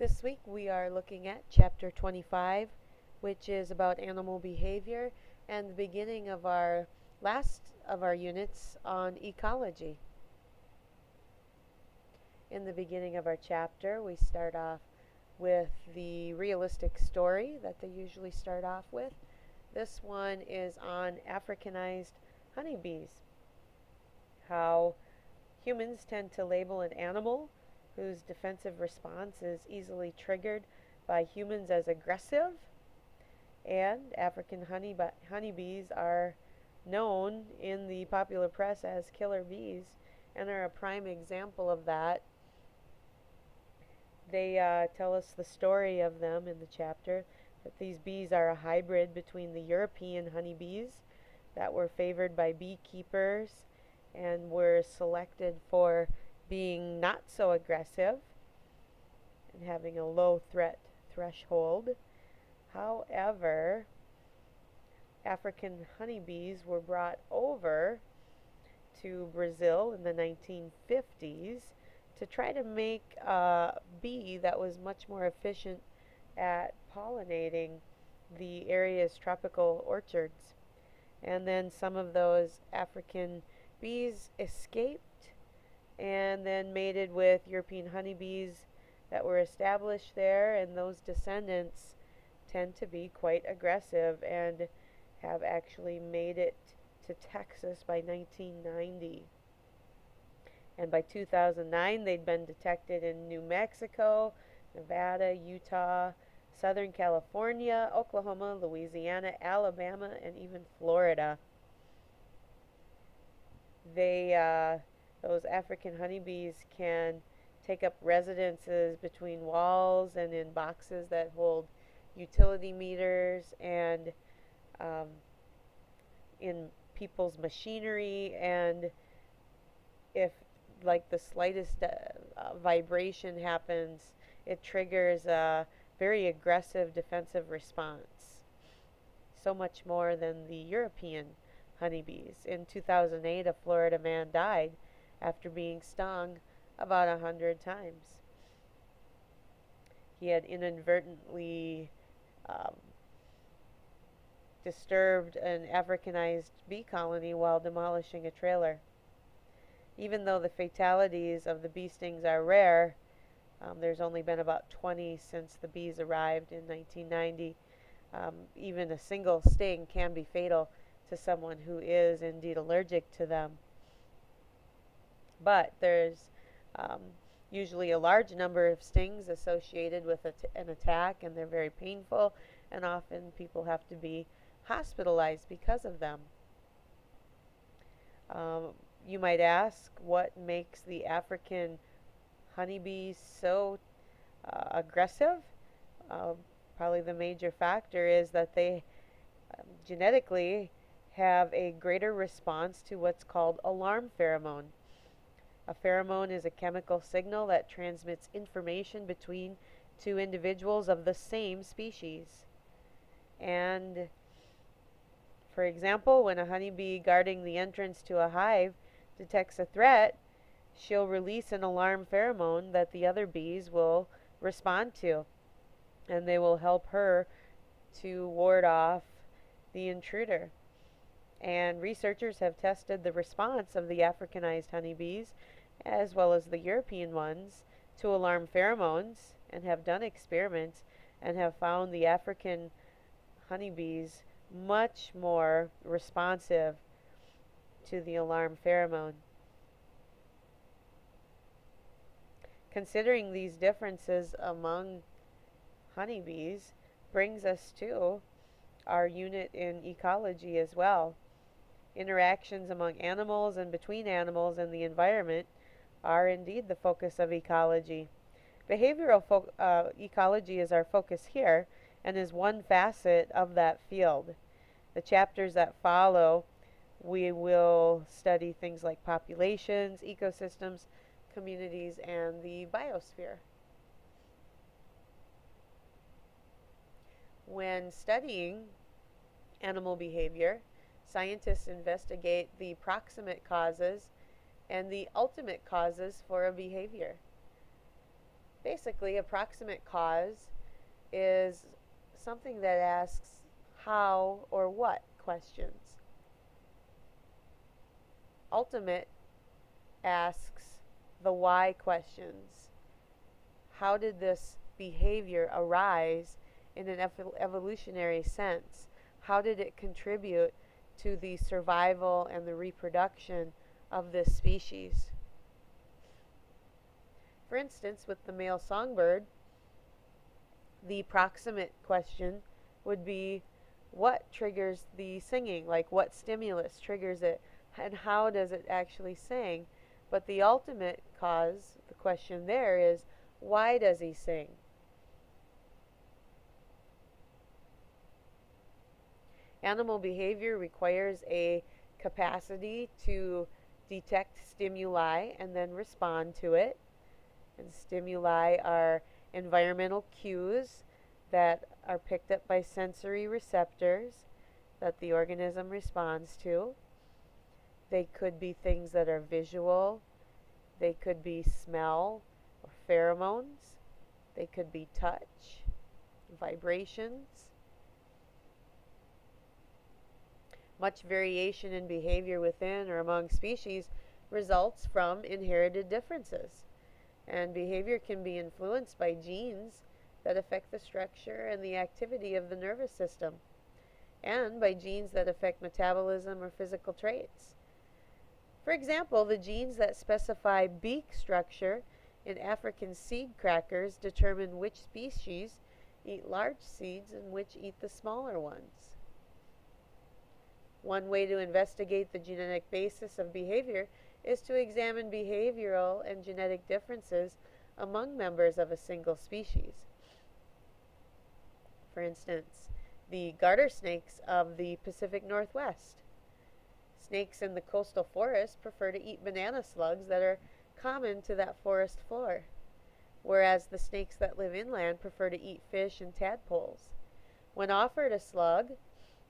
This week we are looking at Chapter 25, which is about animal behavior, and the beginning of our last of our units on ecology. In the beginning of our chapter, we start off with the realistic story that they usually start off with. This one is on Africanized honeybees. How humans tend to label an animal whose defensive response is easily triggered by humans as aggressive, and African honeybees are known in the popular press as killer bees and are a prime example of that. They tell us the story of them in the chapter, that these bees are a hybrid between the European honeybees that were favored by beekeepers and were selected for being not so aggressive and having a low threat threshold. However, African honeybees were brought over to Brazil in the 1950s to try to make a bee that was much more efficient at pollinating the area's tropical orchards. And then some of those African bees escaped and then mated with European honeybees that were established there, and those descendants tend to be quite aggressive and have actually made it to Texas by 1990. And by 2009, they'd been detected in New Mexico, Nevada, Utah, Southern California, Oklahoma, Louisiana, Alabama, and even Florida. Those African honeybees can take up residences between walls and in boxes that hold utility meters and in people's machinery, and if like the slightest vibration happens, it triggers a very aggressive defensive response, so much more than the European honeybees. In 2008, a Florida man died after being stung about 100 times. He had inadvertently disturbed an Africanized bee colony while demolishing a trailer. Even though the fatalities of the bee stings are rare, there's only been about 20 since the bees arrived in 1990. Even a single sting can be fatal to someone who is indeed allergic to them. But there's usually a large number of stings associated with an attack, and they're very painful, and often people have to be hospitalized because of them. You might ask, what makes the African honeybees so aggressive? Probably the major factor is that they genetically have a greater response to what's called alarm pheromone. A pheromone is a chemical signal that transmits information between two individuals of the same species. And for example, when a honeybee guarding the entrance to a hive detects a threat, she'll release an alarm pheromone that the other bees will respond to, and they will help her to ward off the intruder. And researchers have tested the response of the Africanized honeybees, as well as the European ones, to alarm pheromones, and have done experiments and have found the African honeybees much more responsive to the alarm pheromone. Considering these differences among honeybees brings us to our unit in ecology as well. Interactions among animals and between animals and the environment are indeed the focus of ecology. Behavioral ecology is our focus here and is one facet of that field. The chapters that follow, we will study things like populations, ecosystems, communities, and the biosphere. When studying animal behavior, scientists investigate the proximate causes and the ultimate causes for a behavior. basically, approximate cause is something that asks how or what questions. Ultimate asks the why questions. How did this behavior arise in an evolutionary sense? How did it contribute to the survival and the reproduction of this species? For instance, with the male songbird, the proximate question would be, what triggers the singing? Like, what stimulus triggers it, and how does it actually sing? But the ultimate cause, the question there is, why does he sing? Animal behavior requires a capacity to detect stimuli and then respond to it. And stimuli are environmental cues that are picked up by sensory receptors that the organism responds to. They could be things that are visual. They could be smell or pheromones. They could be touch, vibrations. Much variation in behavior within or among species results from inherited differences. And behavior can be influenced by genes that affect the structure and the activity of the nervous system, and by genes that affect metabolism or physical traits. For example, the genes that specify beak structure in African seed crackers determine which species eat large seeds and which eat the smaller ones. One way to investigate the genetic basis of behavior is to examine behavioral and genetic differences among members of a single species. For instance, the garter snakes of the Pacific Northwest. Snakes in the coastal forest prefer to eat banana slugs that are common to that forest floor, whereas the snakes that live inland prefer to eat fish and tadpoles. When offered a slug,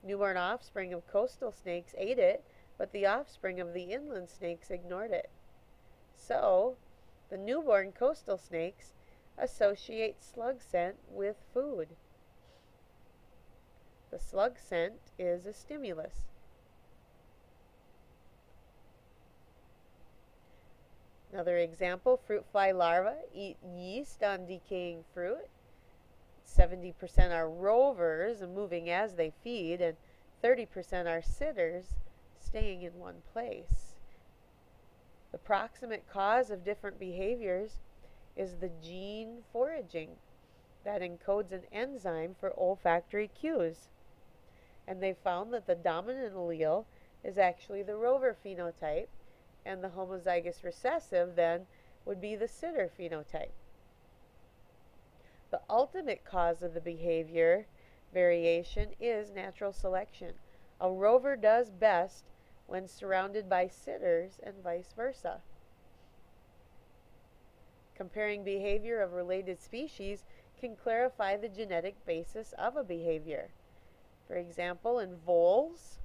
newborn offspring of coastal snakes ate it, but the offspring of the inland snakes ignored it. So, the newborn coastal snakes associate slug scent with food. The slug scent is a stimulus. Another example, fruit fly larvae eat yeast on decaying fruit. 70% are rovers and moving as they feed, and 30% are sitters, staying in one place. The proximate cause of different behaviors is the gene foraging that encodes an enzyme for olfactory cues. And they found that the dominant allele is actually the rover phenotype, and the homozygous recessive then would be the sitter phenotype. The ultimate cause of the behavior variation is natural selection. A rover does best when surrounded by sitters and vice versa. Comparing behavior of related species can clarify the genetic basis of a behavior. For example, in voles,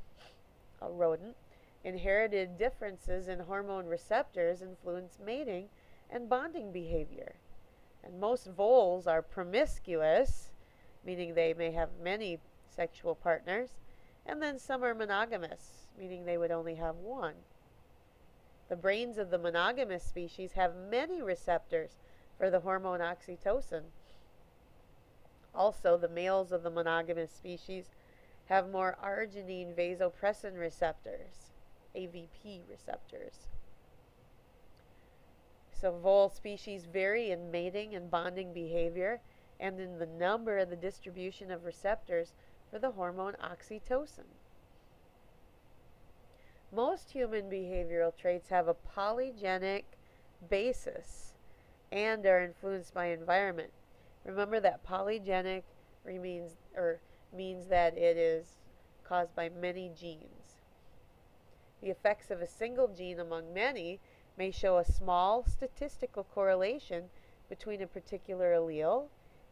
a rodent, inherited differences in hormone receptors influence mating and bonding behavior. And most voles are promiscuous, meaning they may have many sexual partners, and then some are monogamous, meaning they would only have one. The brains of the monogamous species have many receptors for the hormone oxytocin. Also, the males of the monogamous species have more arginine vasopressin receptors, AVP receptors. So vole species vary in mating and bonding behavior and in the number and the distribution of receptors for the hormone oxytocin. Most human behavioral traits have a polygenic basis and are influenced by environment. Remember that polygenic means that it is caused by many genes. The effects of a single gene among many may show a small statistical correlation between a particular allele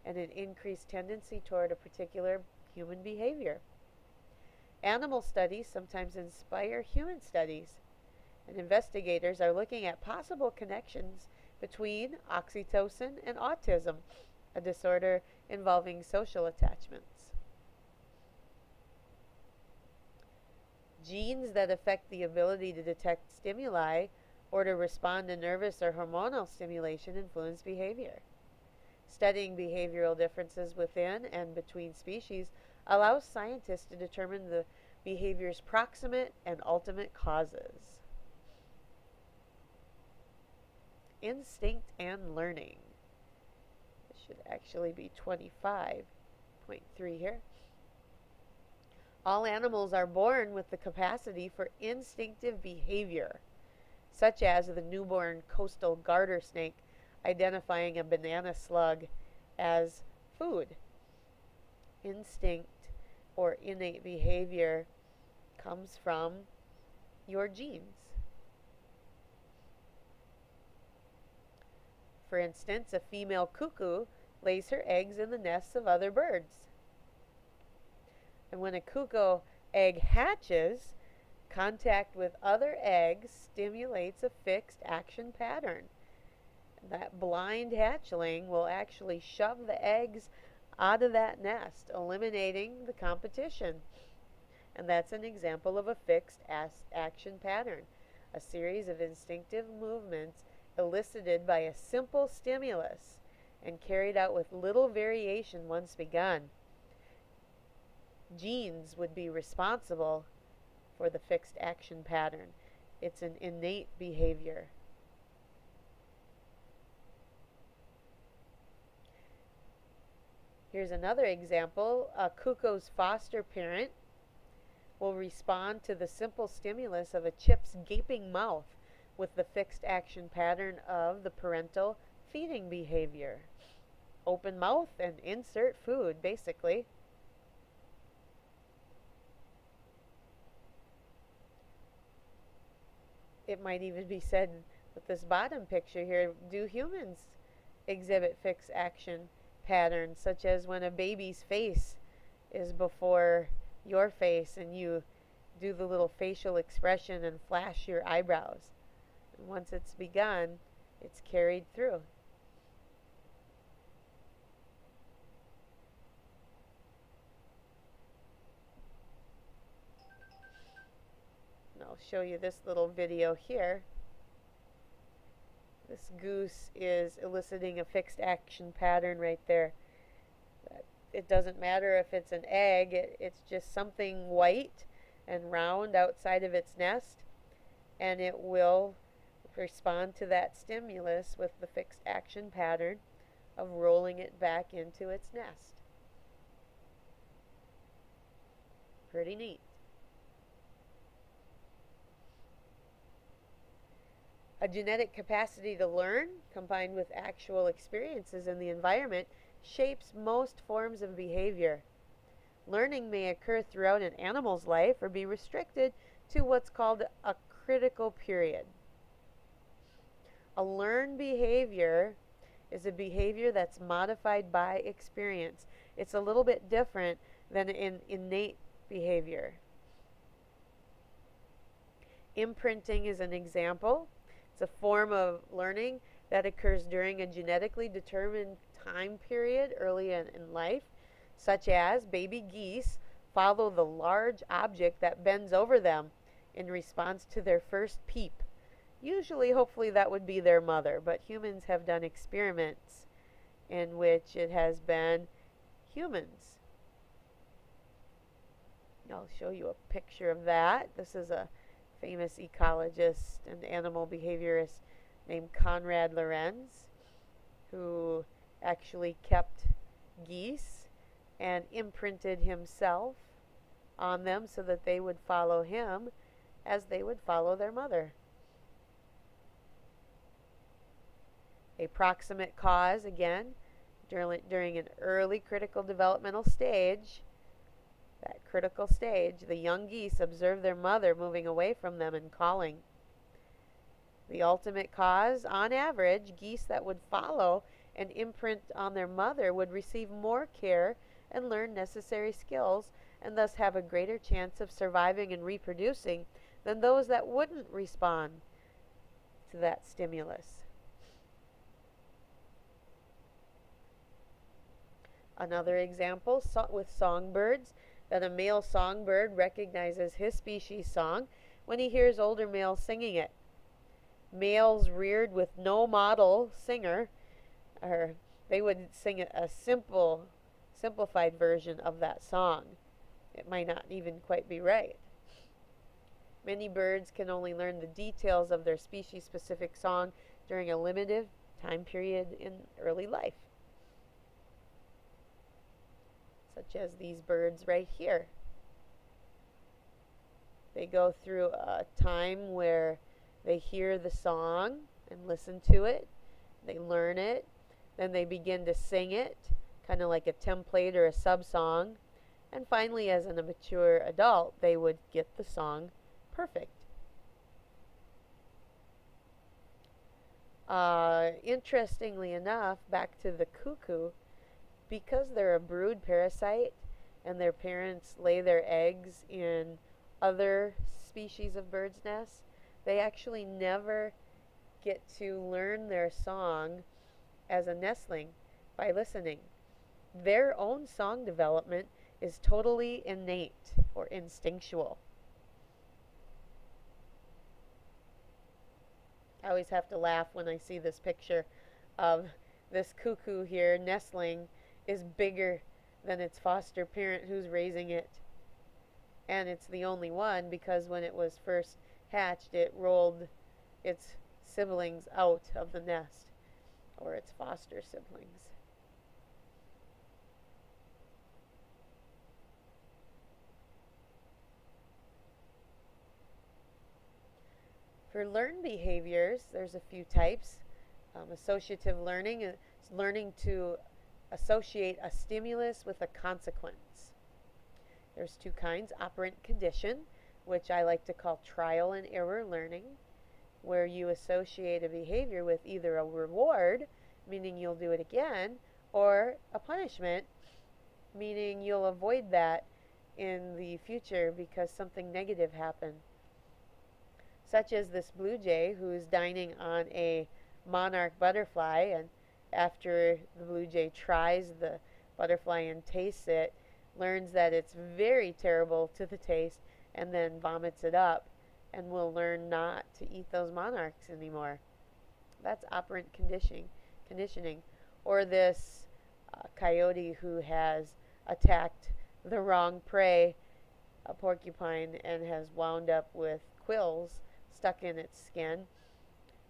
and an increased tendency toward a particular human behavior. Animal studies sometimes inspire human studies, and investigators are looking at possible connections between oxytocin and autism, a disorder involving social attachments. Genes that affect the ability to detect stimuli or to respond to nervous or hormonal stimulation influence behavior. Studying behavioral differences within and between species allows scientists to determine the behavior's proximate and ultimate causes. Instinct and learning. This should actually be 25.3 here. All animals are born with the capacity for instinctive behavior, such as the newborn coastal garter snake identifying a banana slug as food. Instinct or innate behavior comes from your genes. For instance, a female cuckoo lays her eggs in the nests of other birds. And when a cuckoo egg hatches, contact with other eggs stimulates a fixed action pattern. That blind hatchling will actually shove the eggs out of that nest, eliminating the competition. And that's an example of a fixed action pattern, a series of instinctive movements elicited by a simple stimulus and carried out with little variation once begun. Genes would be responsible for the fixed action pattern. It's an innate behavior. Here's another example. A cuckoo's foster parent will respond to the simple stimulus of a chip's gaping mouth with the fixed action pattern of the parental feeding behavior. Open mouth and insert food, basically. It might even be said with this bottom picture here, do humans exhibit fixed action patterns, such as when a baby's face is before your face and you do the little facial expression and flash your eyebrows? And once it's begun, it's carried through. I'll show you this little video here. This goose is eliciting a fixed action pattern right there. It doesn't matter if it's an egg, it's just something white and round outside of its nest, and it will respond to that stimulus with the fixed action pattern of rolling it back into its nest. Pretty neat. A genetic capacity to learn, combined with actual experiences in the environment, shapes most forms of behavior. Learning may occur throughout an animal's life or be restricted to what's called a critical period. A learned behavior is a behavior that's modified by experience. It's a little bit different than an innate behavior. Imprinting is an example. It's a form of learning that occurs during a genetically determined time period early in life, such as baby geese follow the large object that bends over them in response to their first peep. Usually, hopefully, that would be their mother, but humans have done experiments in which it has been humans. I'll show you a picture of that. This is a famous ecologist and animal behaviorist named Konrad Lorenz, who actually kept geese and imprinted himself on them so that they would follow him as they would follow their mother. A proximate cause, again, during an early critical developmental stage. That critical stage, the young geese observe their mother moving away from them and calling. The ultimate cause, on average, geese that would follow and imprint on their mother would receive more care and learn necessary skills, and thus have a greater chance of surviving and reproducing than those that wouldn't respond to that stimulus. Another example with songbirds, that a male songbird recognizes his species' song when he hears older males singing it. Males reared with no model singer, or they would sing a simplified version of that song. It might not even quite be right. Many birds can only learn the details of their species-specific song during a limited time period in early life, such as these birds right here. They go through a time where they hear the song and listen to it, they learn it, then they begin to sing it, kind of like a template or a sub-song, and finally, as a mature adult, they would get the song perfect. Interestingly enough, back to the cuckoo, because they're a brood parasite and their parents lay their eggs in other species of birds' nests, they actually never get to learn their song as a nestling by listening. Their own song development is totally innate or instinctual. I always have to laugh when I see this picture of this cuckoo here. Nestling is bigger than its foster parent who's raising it. And it's the only one because when it was first hatched, it rolled its siblings out of the nest, or its foster siblings. For learned behaviors, there's a few types. Associative learning is learning to associate a stimulus with a consequence. There's two kinds: operant condition, which I like to call trial and error learning, where you associate a behavior with either a reward, meaning you'll do it again, or a punishment, meaning you'll avoid that in the future because something negative happened. Such as this blue jay who is dining on a monarch butterfly, and after the blue jay tries the butterfly and tastes it, learns that it's very terrible to the taste, and then vomits it up, and will learn not to eat those monarchs anymore. That's operant conditioning. Or this coyote who has attacked the wrong prey, a porcupine, and has wound up with quills stuck in its skin,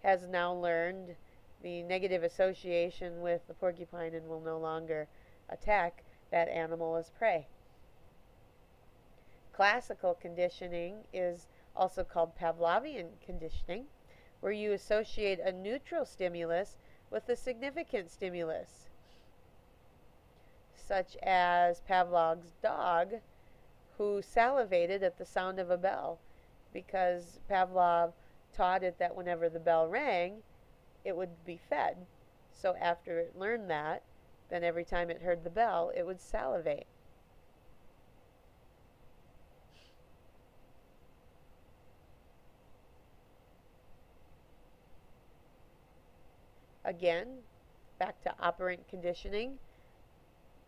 has now learned the negative association with the porcupine and will no longer attack that animal as prey. Classical conditioning is also called Pavlovian conditioning, where you associate a neutral stimulus with a significant stimulus, such as Pavlov's dog, who salivated at the sound of a bell, because Pavlov taught it that whenever the bell rang, it would be fed. So after it learned that, then every time it heard the bell, it would salivate. Again, back to operant conditioning.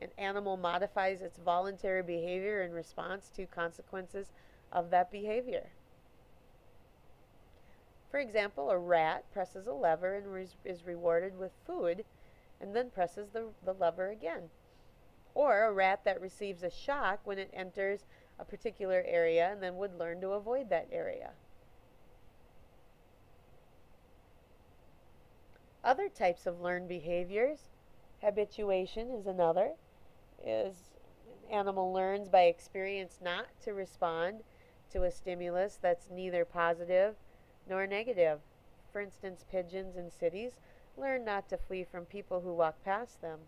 An animal modifies its voluntary behavior in response to consequences of that behavior. For example, a rat presses a lever and is rewarded with food, and then presses the lever again. Or a rat that receives a shock when it enters a particular area and then would learn to avoid that area. Other types of learned behaviors, habituation is another, is an animal learns by experience not to respond to a stimulus that's neither positive nor negative. For instance, pigeons in cities learn not to flee from people who walk past them.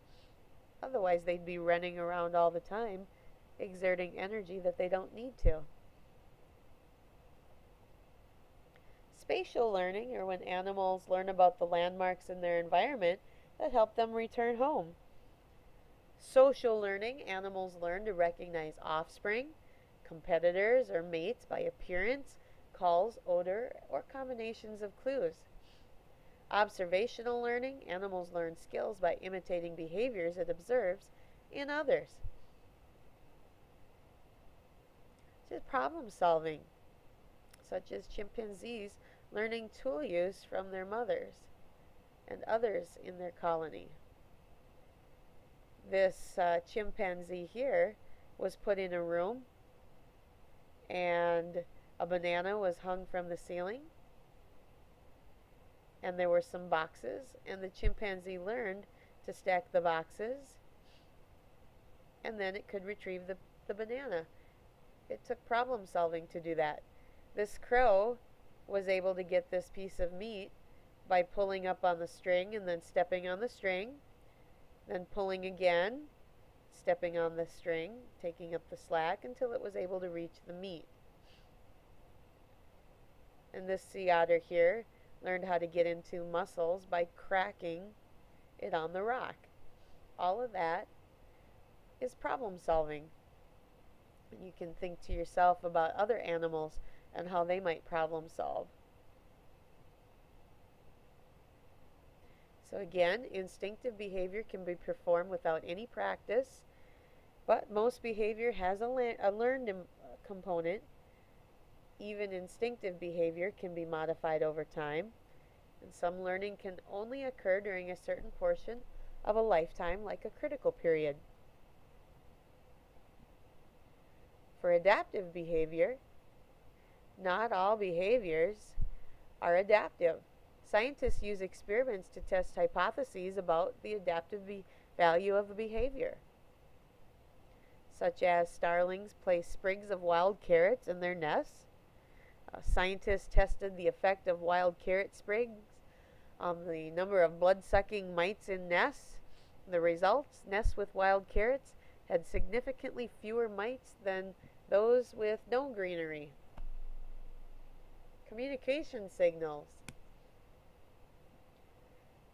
Otherwise, they'd be running around all the time, exerting energy that they don't need to. Spatial learning, or when animals learn about the landmarks in their environment that help them return home. Social learning, animals learn to recognize offspring, competitors, or mates by appearance, calls, odor, or combinations of clues. Observational learning, animals learn skills by imitating behaviors it observes in others. Just problem solving, such as chimpanzees learning tool use from their mothers and others in their colony. This chimpanzee here was put in a room, and a banana was hung from the ceiling, and there were some boxes, and the chimpanzee learned to stack the boxes, and then it could retrieve the banana. It took problem solving to do that. This crow was able to get this piece of meat by pulling up on the string and then stepping on the string, then pulling again, stepping on the string, taking up the slack until it was able to reach the meat. And this sea otter here learned how to get into mussels by cracking it on the rock. All of that is problem solving. And you can think to yourself about other animals and how they might problem solve. So again, instinctive behavior can be performed without any practice, but most behavior has a learned component. Even instinctive behavior can be modified over time, and some learning can only occur during a certain portion of a lifetime, like a critical period. For adaptive behavior, not all behaviors are adaptive. Scientists use experiments to test hypotheses about the adaptive value of a behavior, such as starlings place sprigs of wild carrots in their nests. Scientists tested the effect of wild carrot sprigs on the number of blood-sucking mites in nests. The results, nests with wild carrots had significantly fewer mites than those with no greenery. Communication signals.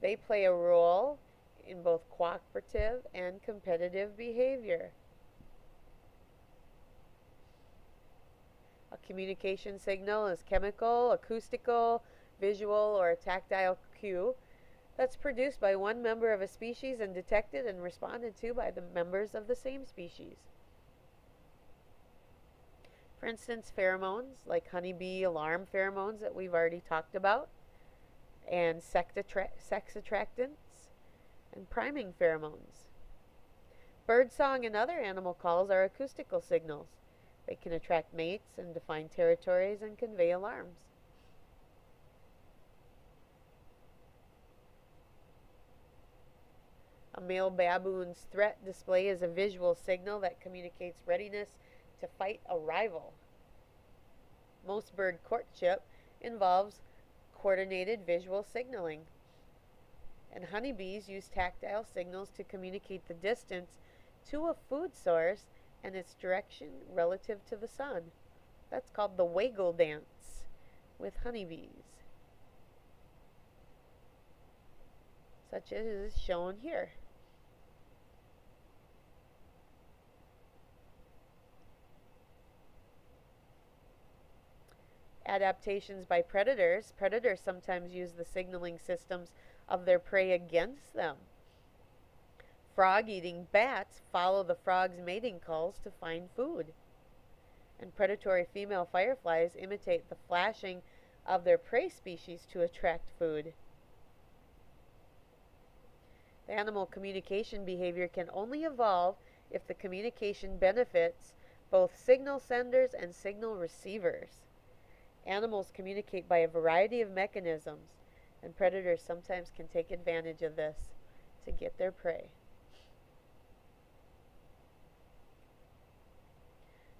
They play a role in both cooperative and competitive behavior. A communication signal is chemical, acoustical, visual, or a tactile cue that's produced by one member of a species and detected and responded to by the members of the same species. For instance, pheromones, like honeybee alarm pheromones that we've already talked about, and sex attractants, and priming pheromones. Birdsong and other animal calls are acoustical signals. They can attract mates and define territories and convey alarms. A male baboon's threat display is a visual signal that communicates readiness to fight a rival. Most bird courtship involves coordinated visual signaling. And honeybees use tactile signals to communicate the distance to a food source and its direction relative to the sun. That's called the waggle dance with honeybees, such as is shown here. Adaptations by predators. Predators sometimes use the signaling systems of their prey against them. Frog-eating bats follow the frog's mating calls to find food. And predatory female fireflies imitate the flashing of their prey species to attract food. The animal communication behavior can only evolve if the communication benefits both signal senders and signal receivers. Animals communicate by a variety of mechanisms, and predators sometimes can take advantage of this to get their prey.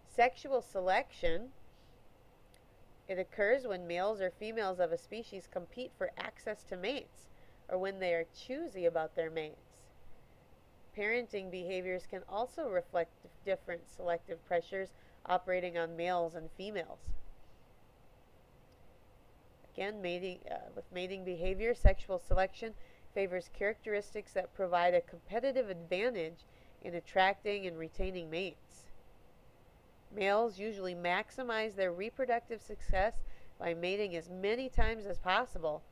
Sexual selection. It occurs when males or females of a species compete for access to mates, or when they are choosy about their mates. Parenting behaviors can also reflect different selective pressures operating on males and females. Again, with mating behavior, sexual selection favors characteristics that provide a competitive advantage in attracting and retaining mates. Males usually maximize their reproductive success by mating as many times as possible,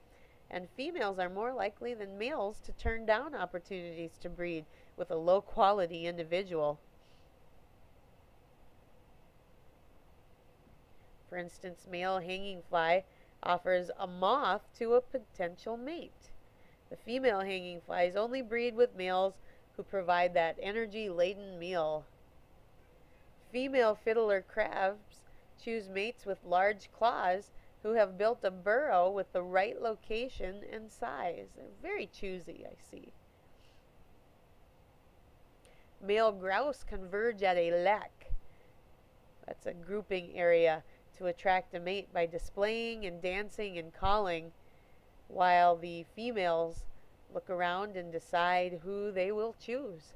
and females are more likely than males to turn down opportunities to breed with a low-quality individual. For instance, male hanging fly offers a moth to a potential mate. The female hanging flies only breed with males who provide that energy-laden meal. Female fiddler crabs choose mates with large claws who have built a burrow with the right location and size. They're very choosy, I see. Male grouse converge at a lek. That's a grouping area to attract a mate by displaying and dancing and calling, while the females look around and decide who they will choose.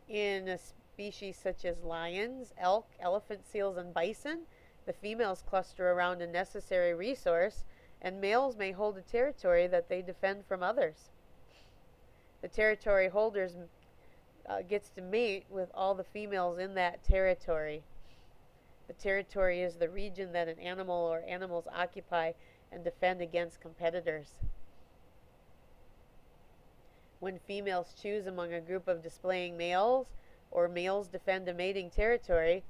In a species such as lions, elk, elephant seals, and bison, the females cluster around a necessary resource, and males may hold a territory that they defend from others. The territory holders gets to mate with all the females in that territory. The territory is the region that an animal or animals occupy and defend against competitors. When females choose among a group of displaying males, or males defend a mating territory,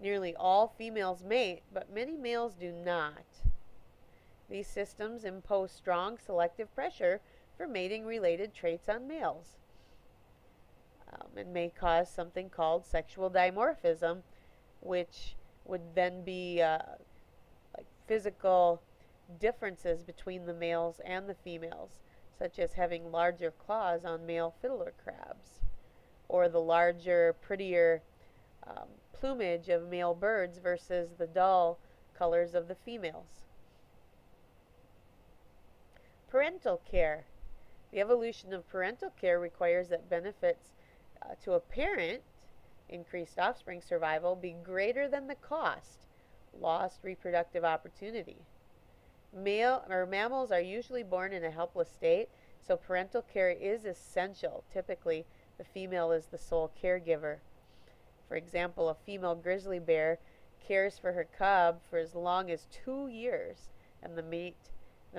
nearly all females mate, but many males do not. These systems impose strong selective pressure for mating-related traits on males. And may cause something called sexual dimorphism, which would then be like physical differences between the males and the females, such as having larger claws on male fiddler crabs, or the larger, prettier plumage of male birds versus the dull colors of the females. Parental care. The evolution of parental care requires that benefits to a parent, increased offspring survival, be greater than the cost, lost reproductive opportunity. Mammals are usually born in a helpless state, so parental care is essential. Typically, the female is the sole caregiver. For example, a female grizzly bear cares for her cub for as long as 2 years, and the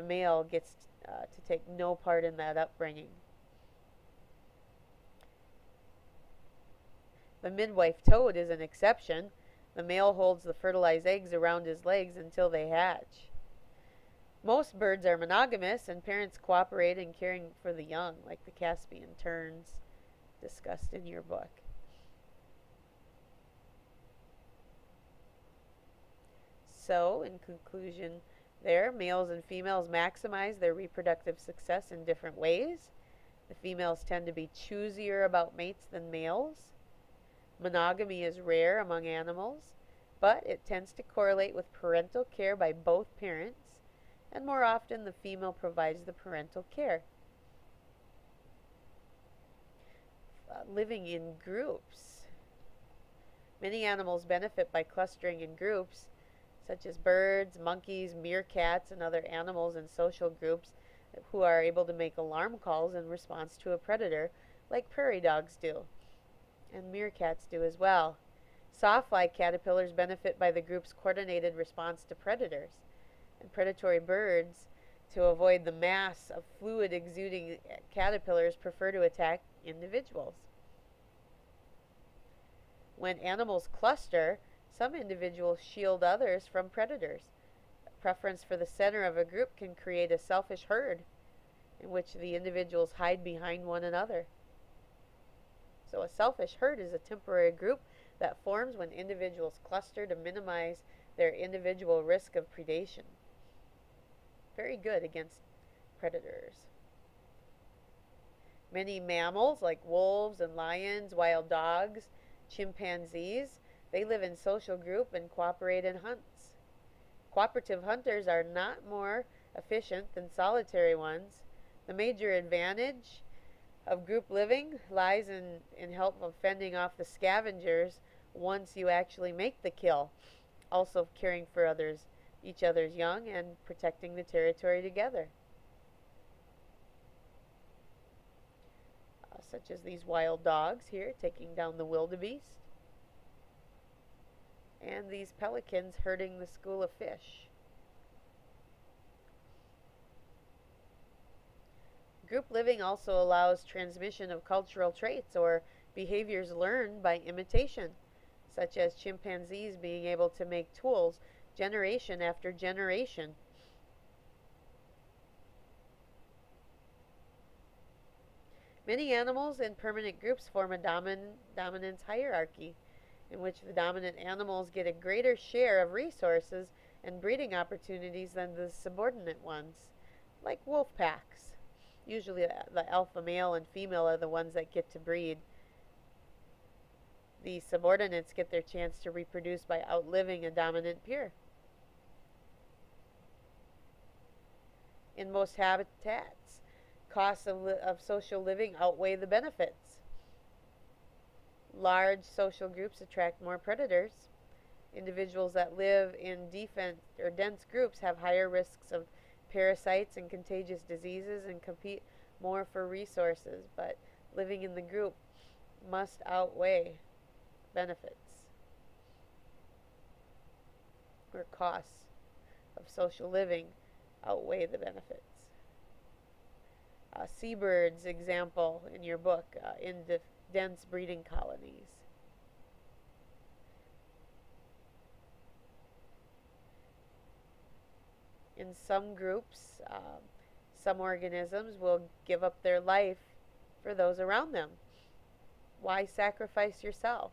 male gets to take no part in that upbringing. The midwife toad is an exception. The male holds the fertilized eggs around his legs until they hatch. Most birds are monogamous, and parents cooperate in caring for the young, like the Caspian terns discussed in your book. So, in conclusion, males and females maximize their reproductive success in different ways. The females tend to be choosier about mates than males. Monogamy is rare among animals, but it tends to correlate with parental care by both parents, and more often the female provides the parental care. Living in groups. Many animals benefit by clustering in groups, such as birds, monkeys, meerkats, and other animals in social groups who are able to make alarm calls in response to a predator, like prairie dogs do. And meerkats do as well. Sawfly caterpillars benefit by the group's coordinated response to predators. And predatory birds, to avoid the mass of fluid exuding caterpillars, prefer to attack individuals. When animals cluster, some individuals shield others from predators. A preference for the center of a group can create a selfish herd in which the individuals hide behind one another. So a selfish herd is a temporary group that forms when individuals cluster to minimize their individual risk of predation. Very good against predators. Many mammals, like wolves and lions, wild dogs, chimpanzees, they live in social group and cooperate in hunts. Cooperative hunters are not more efficient than solitary ones. The major advantage of group living lies in help of fending off the scavengers once you actually make the kill, also caring for each other's young, and protecting the territory together. Such as these wild dogs here taking down the wildebeest, and these pelicans herding the school of fish. Group living also allows transmission of cultural traits or behaviors learned by imitation, such as chimpanzees being able to make tools generation after generation. Many animals in permanent groups form a dominance hierarchy, in which the dominant animals get a greater share of resources and breeding opportunities than the subordinate ones, like wolf packs. Usually the alpha male and female are the ones that get to breed. The subordinates get their chance to reproduce by outliving a dominant peer. In most habitats, costs of social living outweigh the benefits. Large social groups attract more predators. Individuals that live in dense groups have higher risks of parasites and contagious diseases and compete more for resources, but living in the group must outweigh benefits or costs of social living outweigh the benefits. Seabirds example in your book in dense breeding colonies. In some groups, some organisms will give up their life for those around them. Why sacrifice yourself?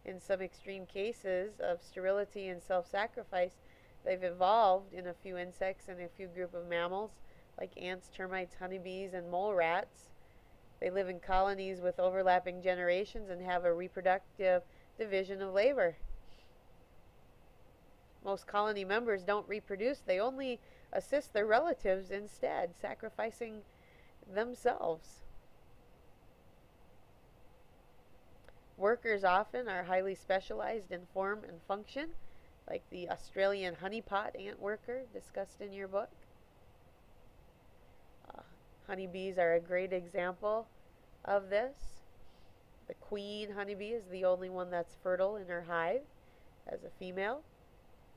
In some extreme cases of sterility and self-sacrifice, they've evolved in a few insects and a few group of mammals, like ants, termites, honeybees, and mole rats. They live in colonies with overlapping generations and have a reproductive division of labor. Most colony members don't reproduce. They only assist their relatives instead, sacrificing themselves. Workers often are highly specialized in form and function, like the Australian honeypot ant worker discussed in your book. Honeybees are a great example of this. The queen honeybee is the only one that's fertile in her hive as a female.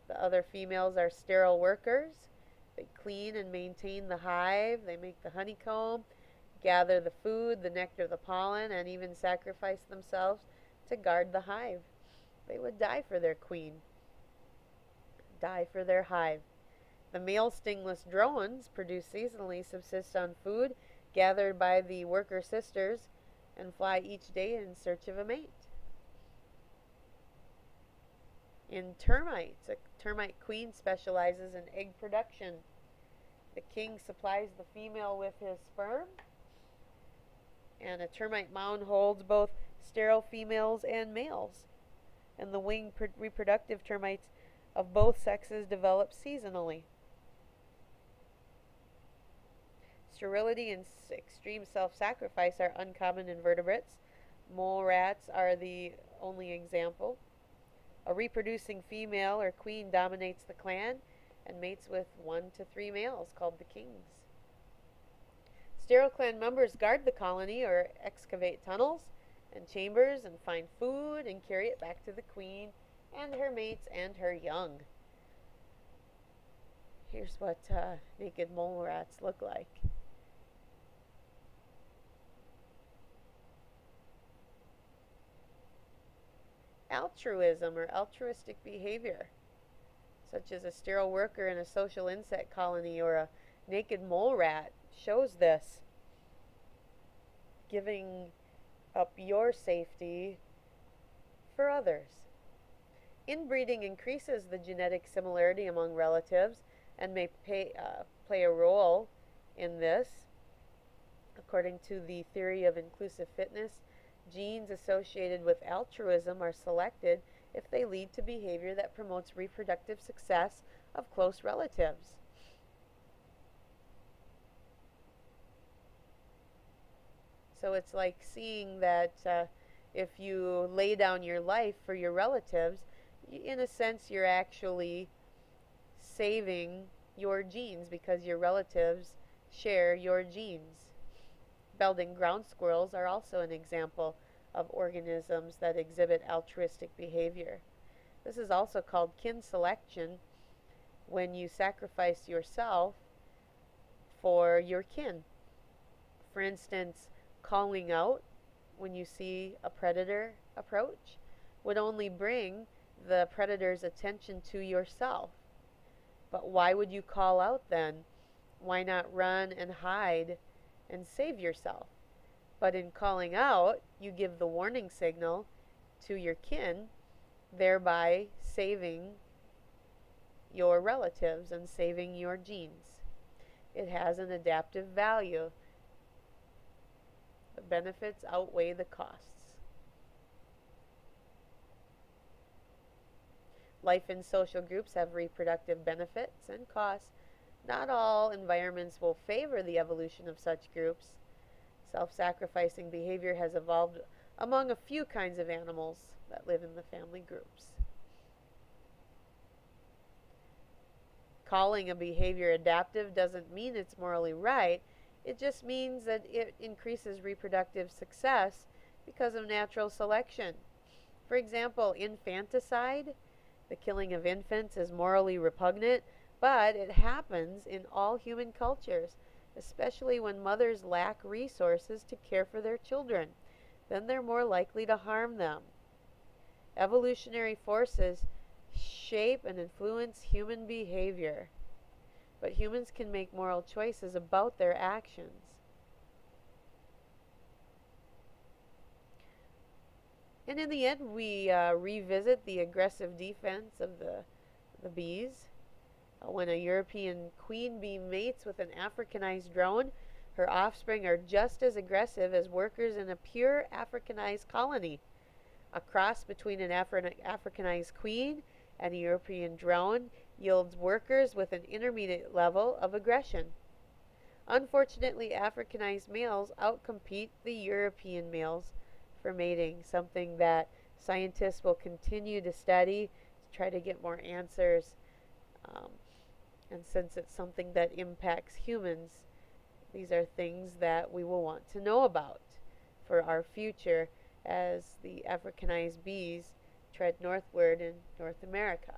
The other females are sterile workers. They clean and maintain the hive. They make the honeycomb, gather the food, the nectar, the pollen, and even sacrifice themselves to guard the hive. They would die for their queen, die for their hive. The male stingless drones, produced seasonally, subsist on food gathered by the worker sisters and fly each day in search of a mate. In termites, a termite queen specializes in egg production. The king supplies the female with his sperm, and a termite mound holds both sterile females and males. And the winged reproductive termites of both sexes develop seasonally. Sterility and extreme self-sacrifice are uncommon in vertebrates. Mole rats are the only example. A reproducing female or queen dominates the clan and mates with 1 to 3 males, called the kings. Sterile clan members guard the colony or excavate tunnels and chambers and find food and carry it back to the queen and her mates and her young. Here's what naked mole rats look like. Altruism or altruistic behavior, such as a sterile worker in a social insect colony or a naked mole rat, shows this. Giving up your safety for others. Inbreeding increases the genetic similarity among relatives and may play a role in this. According to the theory of inclusive fitness, genes associated with altruism are selected if they lead to behavior that promotes reproductive success of close relatives. So it's like seeing that if you lay down your life for your relatives, in a sense you're actually saving your genes because your relatives share your genes. Belding ground squirrels are also an example of organisms that exhibit altruistic behavior. This is also called kin selection, when you sacrifice yourself for your kin. For instance, calling out when you see a predator approach would only bring the predator's attention to yourself. But why would you call out then? Why not run and hide and save yourself? But in calling out, you give the warning signal to your kin, thereby saving your relatives and saving your genes. It has an adaptive value. The benefits outweigh the costs. Life in social groups have reproductive benefits and costs. Not all environments will favor the evolution of such groups. Self-sacrificing behavior has evolved among a few kinds of animals that live in the family groups. Calling a behavior adaptive doesn't mean it's morally right. It just means that it increases reproductive success because of natural selection. For example, infanticide, the killing of infants, is morally repugnant, but it happens in all human cultures, especially when mothers lack resources to care for their children. Then they're more likely to harm them. Evolutionary forces shape and influence human behavior, but humans can make moral choices about their actions. And in the end, we revisit the aggressive defense of the bees. When a European queen bee mates with an Africanized drone, her offspring are just as aggressive as workers in a pure Africanized colony. A cross between an Africanized queen and a European drone yields workers with an intermediate level of aggression. Unfortunately, Africanized males outcompete the European males for mating, something that scientists will continue to study to try to get more answers. And since it's something that impacts humans, these are things that we will want to know about for our future as the Africanized bees tread northward in North America.